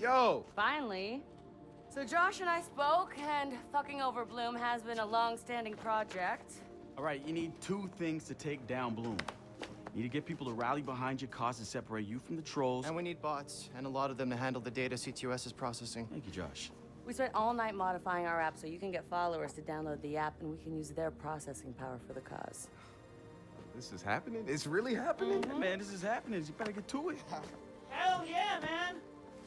Yo! Finally. So Josh and I spoke, and fucking over Bloom has been a long-standing project. All right, you need two things to take down Bloom. You need to get people to rally behind your cause and separate you from the trolls. And we need bots, and a lot of them to handle the data CTOS is processing. Thank you, Josh. We spent all night modifying our app so you can get followers to download the app, and we can use their processing power for the cause. This is happening? It's really happening? Yeah, man, this is happening. You better get to it. Hell yeah, man!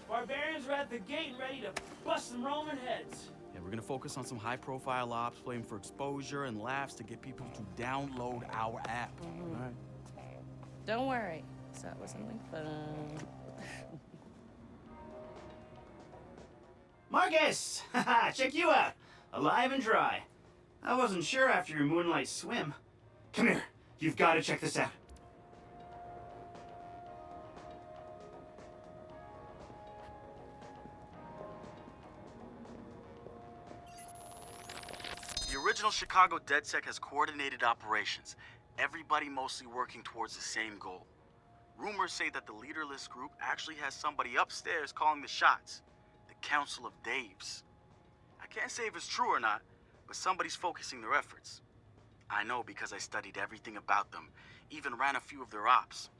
Barbarians are at the gate and ready to bust some Roman heads. Yeah, we're gonna focus on some high-profile ops, playing for exposure and laughs to get people to download our app. All right. Don't worry. So it was something fun. Marcus! Haha, check you out! Alive and dry. I wasn't sure after your moonlight swim. Come here. You've got to check this out. The original Chicago DedSec has coordinated operations, everybody mostly working towards the same goal. Rumors say that the leaderless group actually has somebody upstairs calling the shots, the Council of Daves. I can't say if it's true or not, but somebody's focusing their efforts. I know because I studied everything about them, even ran a few of their ops.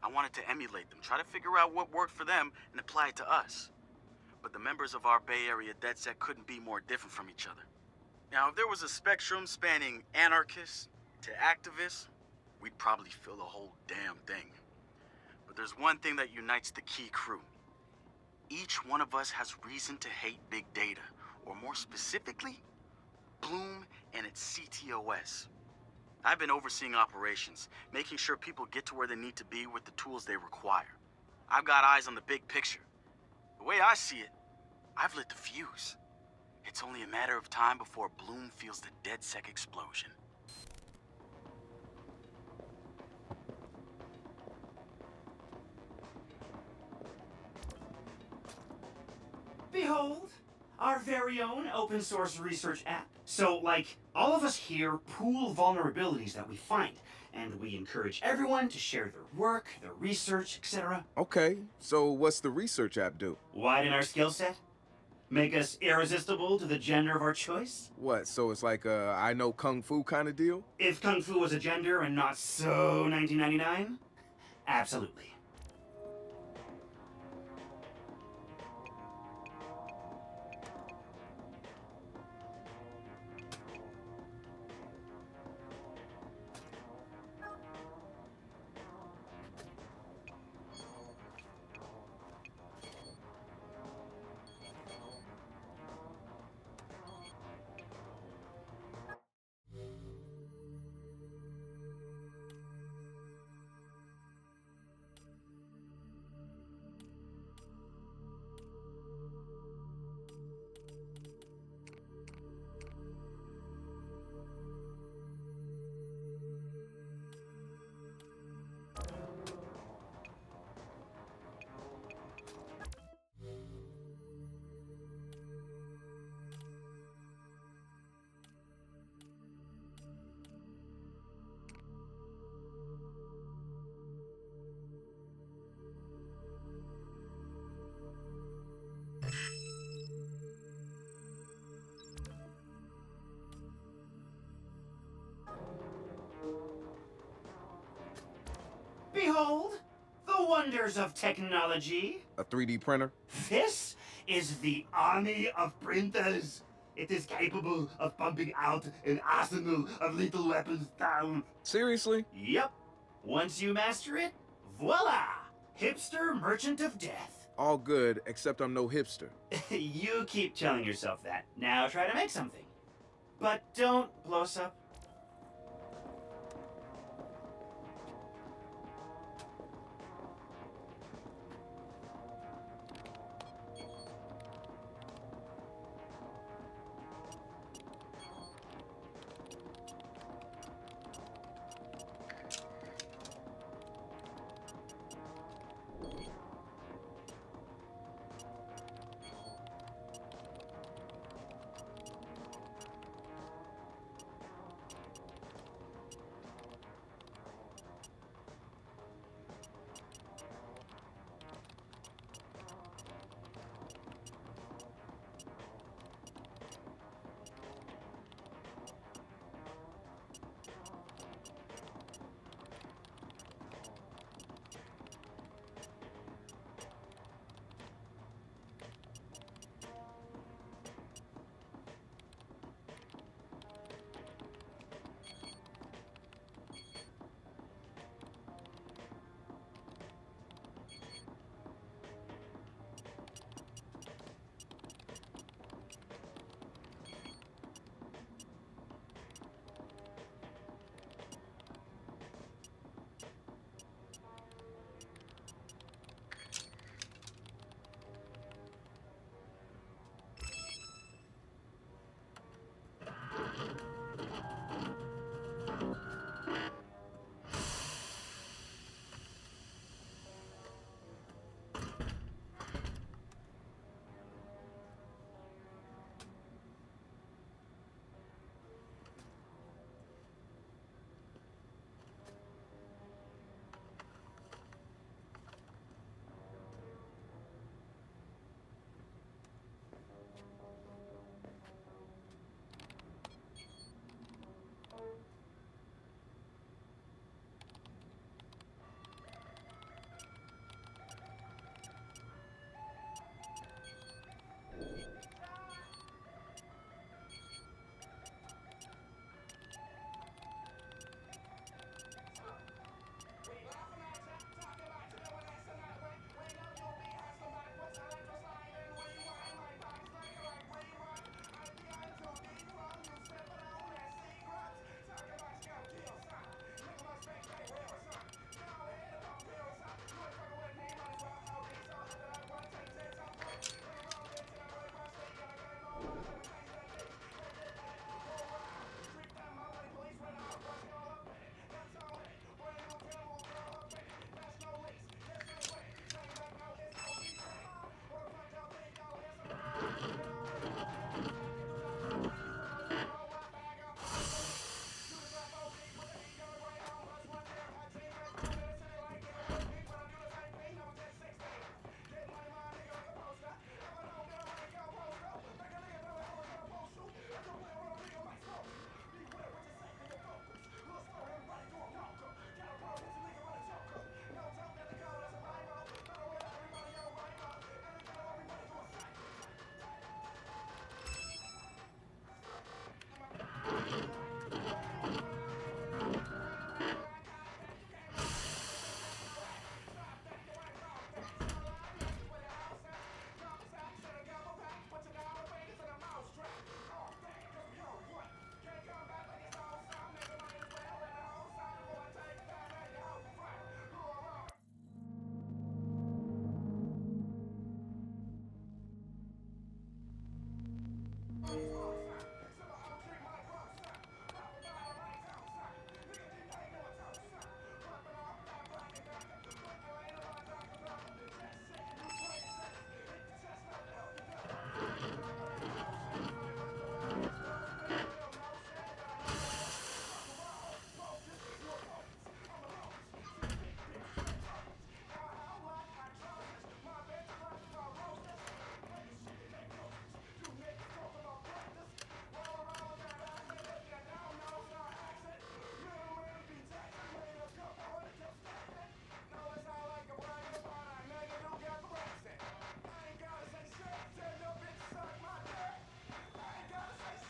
I wanted to emulate them, try to figure out what worked for them and apply it to us. But the members of our Bay Area DedSec couldn't be more different from each other. Now, if there was a spectrum spanning anarchists to activists, we'd probably fill the whole damn thing. But there's one thing that unites the key crew. Each one of us has reason to hate big data, or more specifically, Bloom and its CTOS. I've been overseeing operations, making sure people get to where they need to be with the tools they require. I've got eyes on the big picture. The way I see it, I've lit the fuse. It's only a matter of time before Bloom feels the DedSec explosion. Behold, our very own open source research app. So, like, all of us here pool vulnerabilities that we find, and we encourage everyone to share their work, their research, etc. Okay, so what's the research app do? Widen our skill set? Make us irresistible to the gender of our choice? What, so it's like a I know Kung Fu kind of deal? If Kung Fu was a gender and not so 1999? Absolutely. Behold, the wonders of technology. A 3D printer? This is the army of printers. It is capable of pumping out an arsenal of lethal weapons down. Seriously? Yep. Once you master it, voila! Hipster merchant of death. All good, except I'm no hipster. You keep telling yourself that. Now try to make something. But don't blow us up.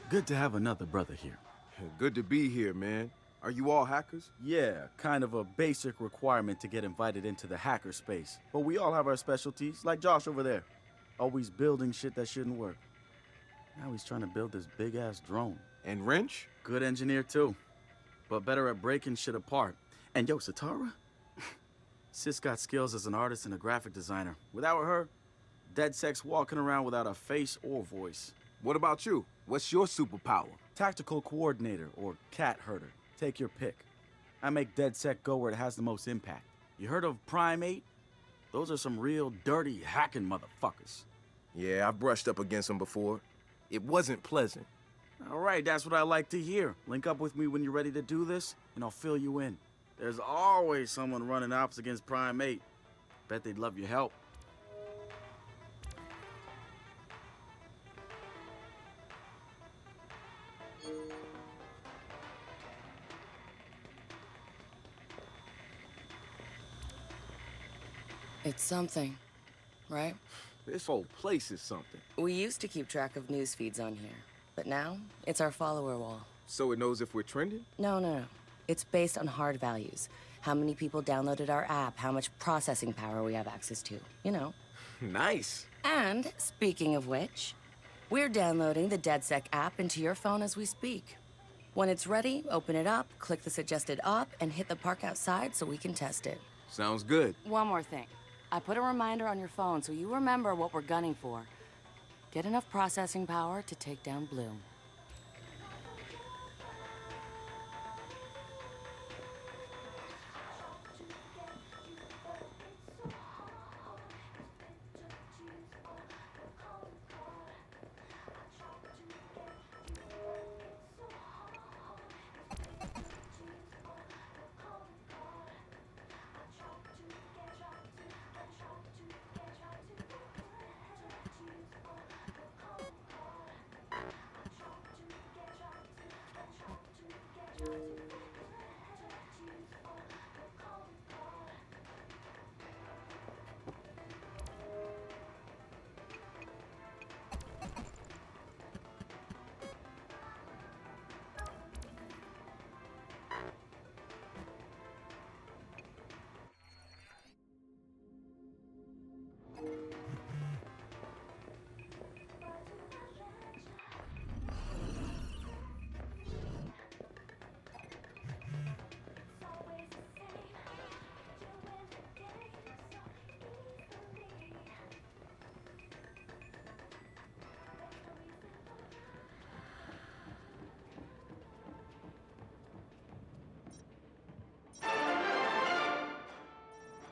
Good to have another brother here. Good to be here, man. Are you all hackers? Yeah, kind of a basic requirement to get invited into the hacker space. But we all have our specialties, like Josh over there. Always building shit that shouldn't work. Now he's trying to build this big-ass drone. And Wrench? Good engineer, too. But better at breaking shit apart. And yo, Satara? Sis got skills as an artist and a graphic designer. Without her, DedSec's walking around without a face or voice. What about you? What's your superpower? Tactical coordinator, or cat herder. Take your pick. I make DedSec go where it has the most impact. You heard of Prime 8? Those are some real dirty hacking motherfuckers. Yeah, I've brushed up against them before. It wasn't pleasant. All right, that's what I like to hear. Link up with me when you're ready to do this, and I'll fill you in. There's always someone running ops against Prime 8. Bet they'd love your help. It's something, right? This whole place is something. We used to keep track of news feeds on here, but now it's our follower wall. So it knows if we're trending? No. It's based on hard values. How many people downloaded our app, how much processing power we have access to, you know. Nice. And, speaking of which, we're downloading the DedSec app into your phone as we speak. When it's ready, open it up, click the suggested op, and hit the park outside so we can test it. Sounds good. One more thing. I put a reminder on your phone so you remember what we're gunning for. Get enough processing power to take down Bloom.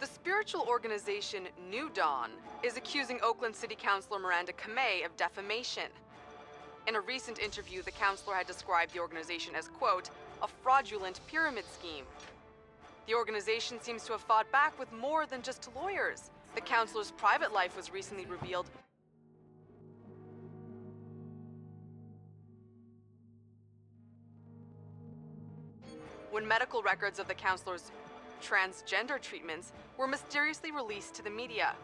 The spiritual organization New Dawn is accusing Oakland City Councilor Miranda Kamei of defamation. In a recent interview, the councilor had described the organization as, quote, a fraudulent pyramid scheme. The organization seems to have fought back with more than just lawyers. The councilor's private life was recently revealed. When medical records of the councilor's transgender treatments were mysteriously released to the media.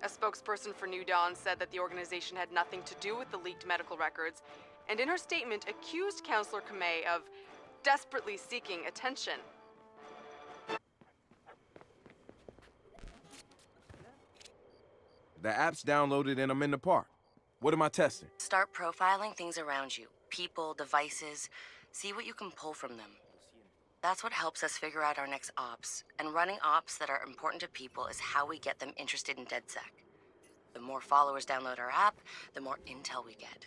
A spokesperson for New Dawn said that the organization had nothing to do with the leaked medical records, and in her statement accused Councilor Kamei of desperately seeking attention. The app's downloaded and I'm in the park. What am I testing? Start profiling things around you. People, devices. See what you can pull from them. That's what helps us figure out our next ops. And running ops that are important to people is how we get them interested in DedSec. The more followers download our app, the more intel we get.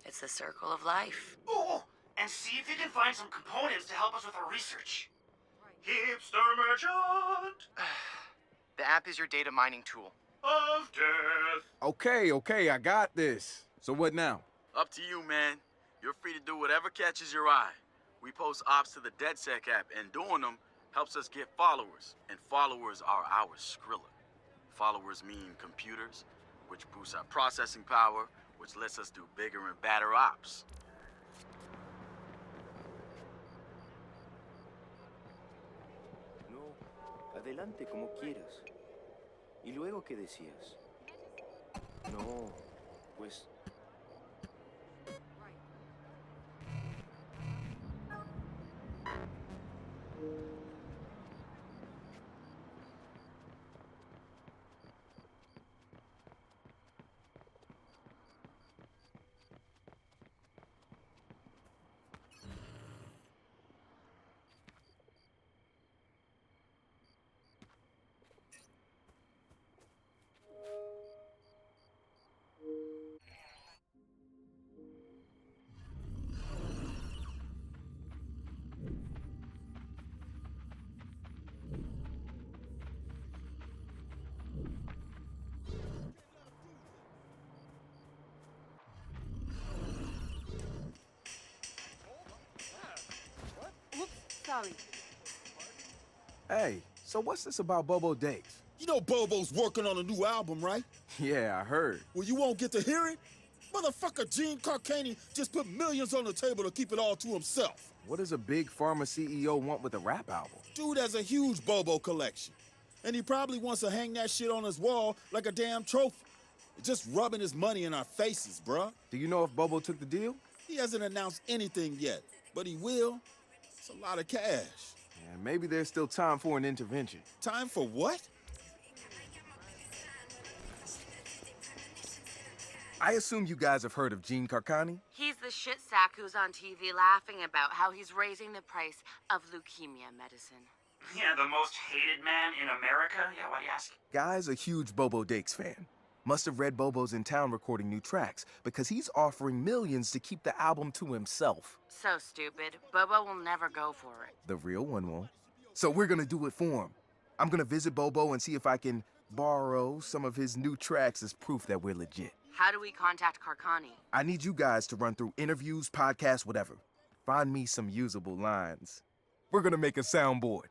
It's the circle of life. Ooh, and see if you can find some components to help us with our research. Hipster merchant The app is your data mining tool. of death. Okay, I got this. So what now? Up to you, man. You're free to do whatever catches your eye. We post ops to the DedSec app, and doing them helps us get followers. And followers are our Skrilla. Followers mean computers, which boosts our processing power, which lets us do bigger and badder ops. No, adelante como quieras. ¿Y luego qué decías? No, pues... Sorry. Hey, so what's this about Bobo Dakes? You know Bobo's working on a new album, right? Yeah, I heard. Well, you won't get to hear it? Motherfucker Gene Carcani just put millions on the table to keep it all to himself. What does a big pharma CEO want with a rap album? Dude has a huge Bobo collection. And he probably wants to hang that shit on his wall like a damn trophy. Just rubbing his money in our faces, bruh. Do you know if Bobo took the deal? He hasn't announced anything yet, but he will. It's a lot of cash. Yeah, maybe there's still time for an intervention. Time for what? I assume you guys have heard of Gene Carcani? He's the shit sack who's on TV laughing about how he's raising the price of leukemia medicine. Yeah, the most hated man in America? Yeah, why do you ask? Guy's a huge Bobo Dakes fan. Must have read Bobo's in town recording new tracks because he's offering millions to keep the album to himself. So stupid. Bobo will never go for it. The real one won't. So we're gonna do it for him. I'm gonna visit Bobo and see if I can borrow some of his new tracks as proof that we're legit. How do we contact Carcani? I need you guys to run through interviews, podcasts, whatever. Find me some usable lines. We're gonna make a soundboard.